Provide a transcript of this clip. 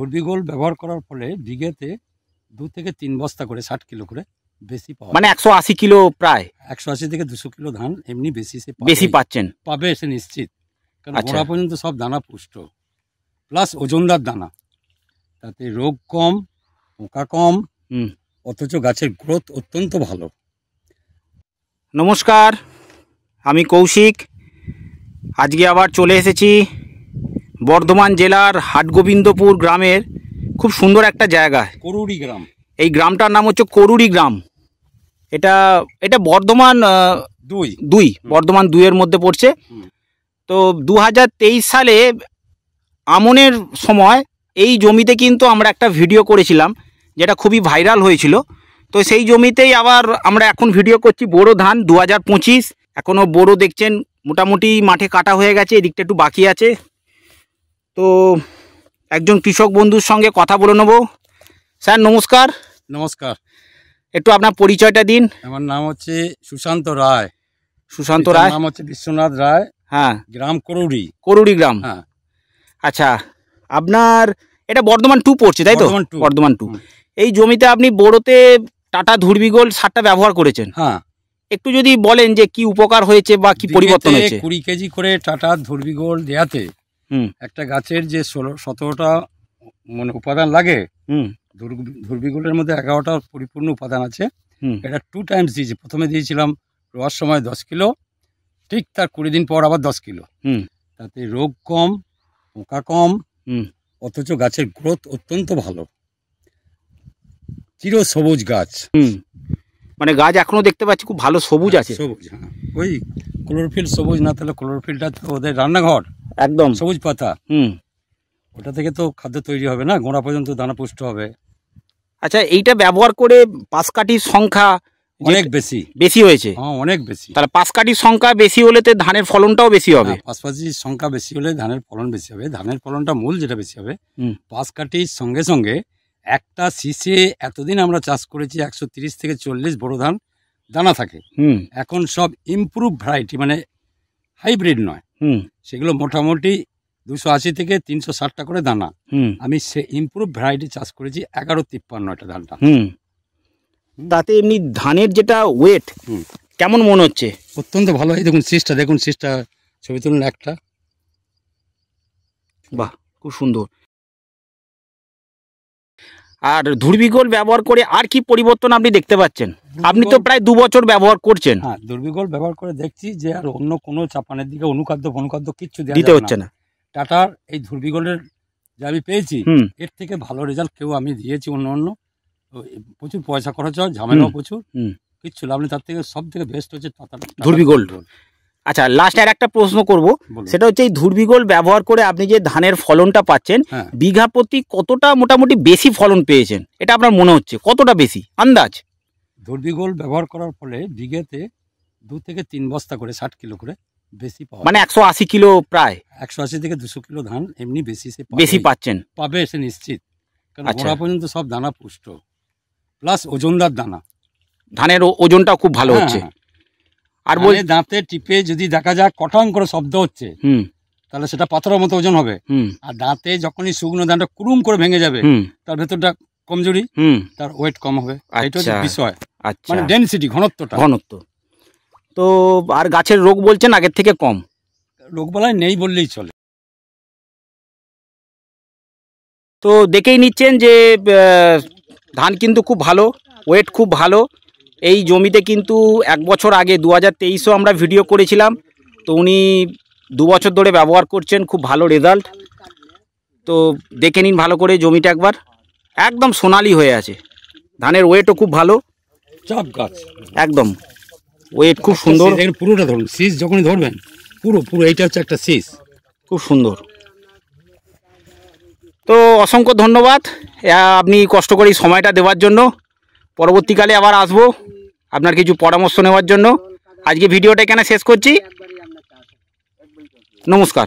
ধর্বিগোল ব্যবহার করার ফলে বিঘেতে 2 থেকে 3 বস্তা করে 60 কিলো করে বেশি পাওয়া, মানে 180 কিলো, প্রায় 180 থেকে 200 কিলো ধান এমনি বেশি পাচ্ছেন, পাবে সে নিশ্চিত। কারণ গোড়া পর্যন্ত সব দানা পুষ্ট, প্লাস ওজনদার দানা, তাতে রোগ কম, পোকা কম, অথচ গাছের গ্রোথ অত্যন্ত ভালো। নমস্কার, আমি কৌশিক। আজকে আবার চলে এসেছি বর্ধমান জেলার হাটগোবিন্দপুর গ্রামের খুব সুন্দর একটা জায়গায়, করুড়ি গ্রাম। এই গ্রামটার নাম হচ্ছে করুড়ি গ্রাম। এটা বর্ধমান 2 বর্ধমান 2-এর মধ্যে পড়ছে। তো 2023 সালে আমনের সময় এই জমিতে কিন্তু আমরা একটা ভিডিও করেছিলাম, যেটা খুবই ভাইরাল হয়েছিল। তো সেই জমিতেই আবার আমরা এখন ভিডিও করছি বোরো ধান 2025। এখনও বোরো দেখছেন মোটামুটি মাঠে কাটা হয়ে গেছে, এদিকটা একটু বাকি আছে। তো একজন কৃষক বন্ধুর সঙ্গে কথা বলে নেব। স্যার নমস্কার। নমস্কার। একটু আপনার পরিচয়টা দিন। আমার নাম হচ্ছে সুশান্ত রায়। সুশান্ত রায়, নাম হচ্ছে বিশ্বনাথ রায়। হ্যাঁ, গ্রাম করুড়ি। করুড়ি গ্রাম, হ্যাঁ। আচ্ছা, আপনার এটা বর্ধমান 2 পড়ছে, তাই তো? বর্ধমান 2। এই জমিতে আপনি বোরোতে টাটা ধর্বিগোল সারটা ব্যবহার করেছেন। হ্যাঁ, একটু যদি বলেন যে কি উপকার হয়েছে বা কি পরিবর্তন হয়েছে। 20 কেজি করে টাটা ধর্বিগোল দেয়াতে একটা গাছের যে 16-17টা মানে উপাদান লাগে, ধর্বিগোলের মধ্যে 11টা পরিপূর্ণ উপাদান আছে। এটা 2 টাইমস দিয়েছি। প্রথমে দিয়েছিলাম রোয়ার সময় 10 কিলো, ঠিক তার 20 দিন পর আবার 10 কিলো। তাতে রোগ কম, পোকা কম, অথচ গাছের গ্রোথ অত্যন্ত ভালো। চির সবুজ গাছ, মানে গাছ এখনো দেখতে পাচ্ছি খুব ভালো সবুজ আছে। সবুজ, হ্যাঁ। ওই ক্লোরোফিল সবুজ না, তাহলে ক্লোরোফিলটা তো ওদের রান্নাঘর, একদম সবুজ পাতা। ওটা থেকে তো খাদ্য তৈরি হবে না, গোড়া পর্যন্ত দানা পুষ্ট হবে। আচ্ছা, এইটা ব্যবহার করে পাশকাঠির সংখ্যা অনেক বেশি হয়েছে। হ্যাঁ, অনেক বেশি। তাহলে পাশকাঠির সংখ্যা বেশি হলে তো ধানের ফলনটাও বেশি হবে। পাশাপাশির সংখ্যা বেশি হলে ধানের ফলন বেশি হবে। ধানের ফলনটা মূল যেটা বেশি হবে। পাশকাঠির সঙ্গে সঙ্গে একটা শীষে এতদিন আমরা চাষ করেছি 130 থেকে 40 বড় ধান দানা থাকে। এখন সব ইমপ্রুভ ভ্যারাইটি, মানে হাইব্রিড নয়, সেগুলো মোটামুটি 280 থেকে 360টা করে দানা। আমি সে ইমপ্রুভ ভ্যারাইটি চাষ করেছি 1153 ধানটা। তাতে এমনি ধানের যেটা ওয়েট কেমন মনে হচ্ছে? অত্যন্ত ভালো। এই দেখুন শীষটা ছবি তুলুন একটা। বাহ, খুব সুন্দর। আর ধর্বিগোল ব্যবহার করে আর কি পরিবর্তন আপনি দেখতে পাচ্ছেন? আপনি তো প্রায় 2 বছর ব্যবহার করছেন। হ্যাঁ, ধর্বিগোল ব্যবহার করে দেখছি যে আর অন্য কোনো চাপানের দিকে অনুখাদ্য কিচ্ছু দিতে হচ্ছে না। টাটার এই ধর্বিগোলের যে আমি পেয়েছি, এর থেকে ভালো রেজাল্ট কেউ আমি দিয়েছি অন্য প্রচুর পয়সা খরচ হয়, ঝামেলাও প্রচুর, কিচ্ছু লাভ নেই। তার থেকে সব থেকে বেস্ট হচ্ছে ধর্বিগোল। আচ্ছা, লাস্ট আর একটা প্রশ্ন করব, সেটা হচ্ছে এই ধর্বিগোল ব্যবহার করে আপনি যে ধানের ফলনটা পাচ্ছেন, বিঘা প্রতি কতটা মোটামুটি বেশি ফলন পেয়েছেন? এটা আপনার মনে হচ্ছে কতটা বেশি আন্দাজ? ধর্বিগোল ব্যবহার করার ফলে বিঘেতে 2 থেকে 3 বস্তা করে 60 কিলো করে বেশি পাওয়া, মানে 180 কিলো, প্রায় 180 থেকে 200 কিলো ধান এমনি বেশি পাচ্ছেন, পাবে সে নিশ্চিত। কারণ গোড়া পর্যন্ত সব দানা পুষ্ট, প্লাস ওজনদার দানা, ধানের ওজনটাও খুব ভালো হচ্ছে। আর বলে দাঁতে টিপে যদি দেখা যায় কটং করে শব্দ হচ্ছে, তাহলে সেটা পাথরের মতো ওজন হবে। আর দাঁতে যখনই শুকনো ধানটা কুরুম করে ভেঙে যাবে, তার ভেতরটা কমজোরি, তার ওয়েট কম হবে। এটা হচ্ছে বিষয়, মানে ডেনসিটি, ঘনত্ব। তো আর গাছের রোগ বলছেন আগের থেকে কম, রোগবালাই নেই বললেই চলে। তো দেখেই নিচ্ছেন যে ধান কিন্তু খুব ভালো, ওয়েট খুব ভালো। এই জমিতে কিন্তু 1 বছর আগে 2023-ও আমরা ভিডিও করেছিলাম। তো উনি 2 বছর ধরে ব্যবহার করছেন, খুব ভালো রেজাল্ট। তো দেখে নিন ভালো করে জমিটা একবার, একদম সোনালি হয়ে আছে। ধানের ওয়েটও খুব ভালো, চাপ গাছ একদম ওয়েট খুব সুন্দর। পুরোটা ধরুন, শীষ যখনই ধরবেন পুরো এইটা হচ্ছে একটা শীষ, খুব সুন্দর। তো অসংখ্য ধন্যবাদ আপনি কষ্ট করে এই সময়টা দেওয়ার জন্য। পরবর্তীকালে আবার আসবো আপনার কিছু পরামর্শ নেওয়ার জন্য। আজকে ভিডিওটা এখানে শেষ করছি। নমস্কার।